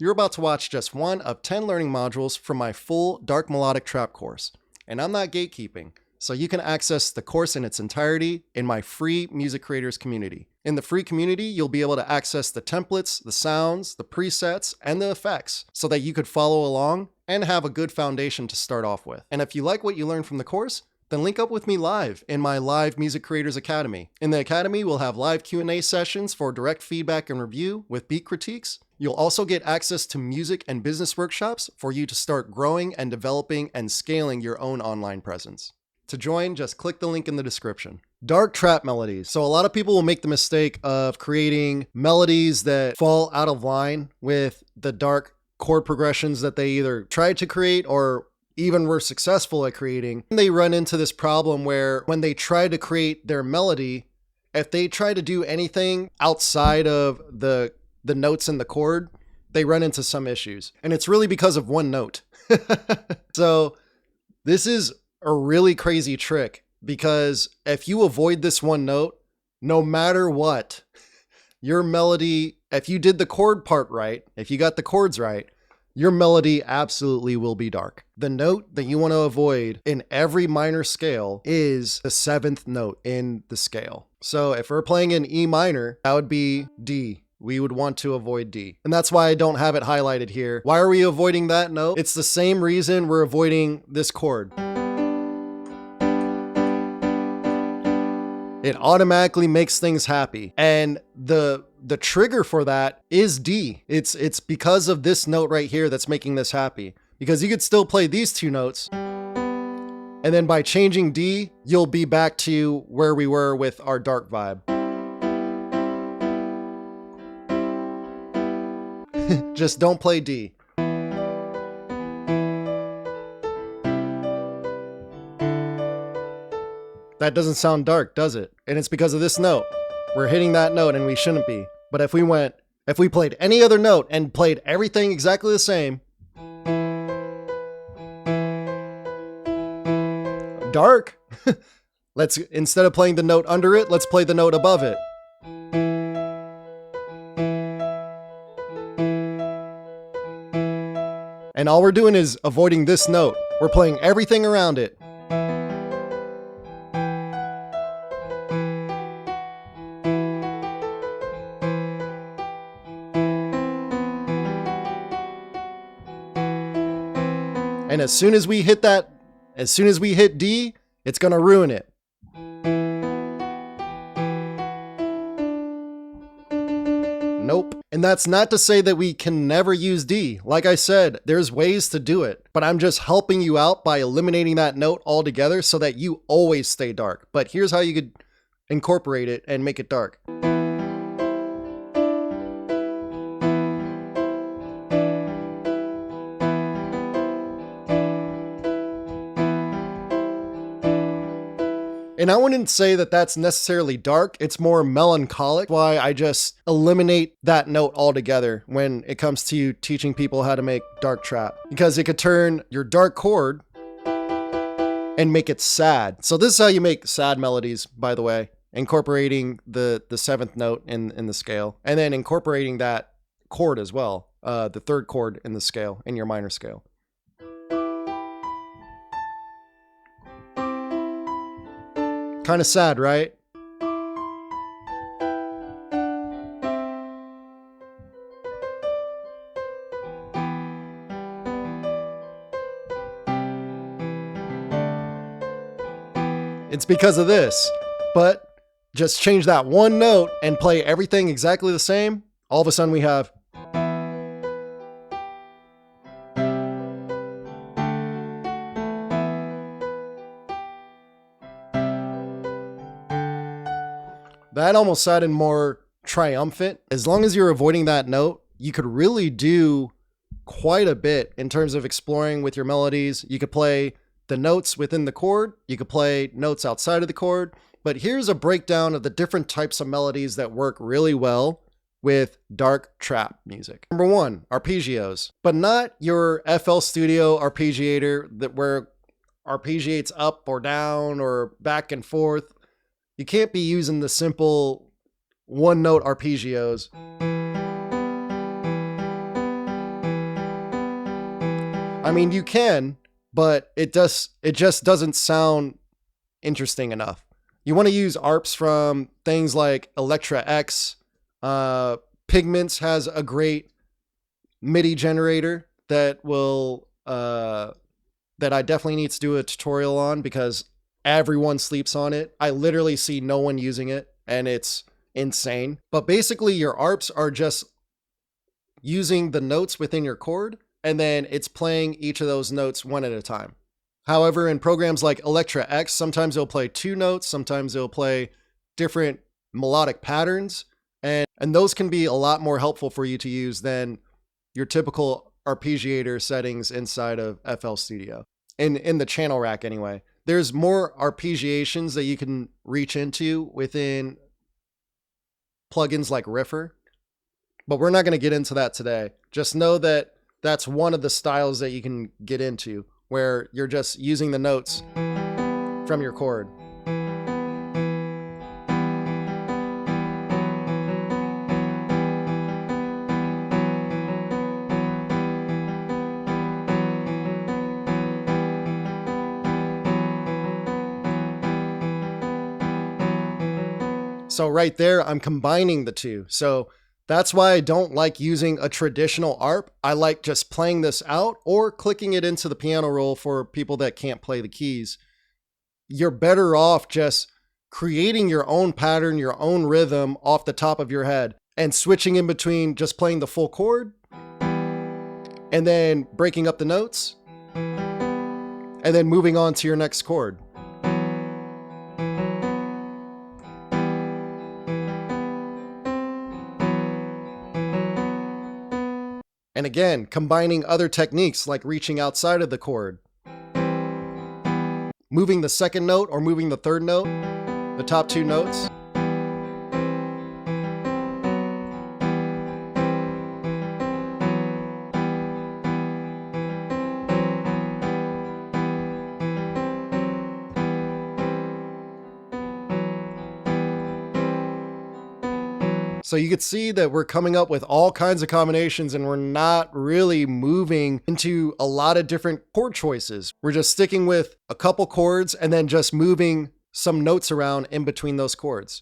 You're about to watch just one of 10 learning modules from my full Dark Melodic Trap course. And I'm not gatekeeping, so you can access the course in its entirety in my free music creators community. In the free community, you'll be able to access the templates, the sounds, the presets, and the effects so that you could follow along and have a good foundation to start off with. And if you like what you learned from the course, then link up with me live in my live Music Creators Academy. In the Academy, we'll have live Q&A sessions for direct feedback and review with beat critiques. You'll also get access to music and business workshops for you to start growing and developing and scaling your own online presence. To join, just click the link in the description. Dark trap melodies. So a lot of people will make the mistake of creating melodies that fall out of line with the dark chord progressions that they either tried to create or even were successful at creating. They run into this problem where when they try to create their melody, if they try to do anything outside of the notes in the chord, they run into some issues. And it's really because of one note. So this is a really crazy trick, because if you avoid this one note, no matter what, your melody, if you did the chord part right, if you got the chords right, your melody absolutely will be dark. The note that you want to avoid in every minor scale is the 7th note in the scale. So if we're playing in E minor, that would be D. We would want to avoid D. And that's why I don't have it highlighted here. Why are we avoiding that note? It's the same reason we're avoiding this chord. It automatically makes things happy. And the trigger for that is D. It's because of this note right here that's making this happy. Because you could still play these two notes, and then by changing D, you'll be back to where we were with our dark vibe. Just don't play D. That doesn't sound dark, does it? And it's because of this note. We're hitting that note and we shouldn't be. But if we played any other note and played everything exactly the same, dark. Let's, instead of playing the note under it, let's play the note above it. And all we're doing is avoiding this note. We're playing everything around it. And as soon as we hit D, it's gonna ruin it. Nope. And that's not to say that we can never use D. Like I said, there's ways to do it, but I'm just helping you out by eliminating that note altogether so that you always stay dark. But here's how you could incorporate it and make it dark. And I wouldn't say that that's necessarily dark. It's more melancholic. Why I just eliminate that note altogether when it comes to teaching people how to make dark trap, because it could turn your dark chord and make it sad. So this is how you make sad melodies, by the way, incorporating the 7th note in the scale, and then incorporating that chord as well, the 3rd chord in the scale, in your minor scale. Kind of sad, right? It's because of this. But just change that one note and play everything exactly the same. All of a sudden we have that almost sounded more triumphant. As long as you're avoiding that note, you could really do quite a bit in terms of exploring with your melodies. You could play the notes within the chord, you could play notes outside of the chord, but here's a breakdown of the different types of melodies that work really well with dark trap music. Number 1, arpeggios, but not your FL Studio arpeggiator that where arpeggiates up or down or back and forth. You can't be using the simple one note arpeggios. I mean, you can, but it just doesn't sound interesting enough. You want to use ARPs from things like Electra X. Pigments has a great MIDI generator that will that I definitely need to do a tutorial on because everyone sleeps on it. I literally see no one using it, and it's insane. But basically, your ARPs are just using the notes within your chord, and then it's playing each of those notes one at a time. However, in programs like Electra X, sometimes it'll play 2 notes, sometimes it'll play different melodic patterns, and those can be a lot more helpful for you to use than your typical arpeggiator settings inside of FL Studio. In the channel rack anyway. There's more arpeggiations that you can reach into within plugins like Riffer, but we're not going to get into that today. Just know that that's one of the styles that you can get into, where you're just using the notes from your chord. So right there, I'm combining the two. So that's why I don't like using a traditional ARP. I like just playing this out or clicking it into the piano roll for people that can't play the keys. You're better off just creating your own pattern, your own rhythm off the top of your head and switching in between just playing the full chord and then breaking up the notes and then moving on to your next chord. And again, combining other techniques like reaching outside of the chord, moving the second note or moving the third note, the top 2 notes. So you could see that we're coming up with all kinds of combinations and we're not really moving into a lot of different chord choices. We're just sticking with a couple chords and then just moving some notes around in between those chords.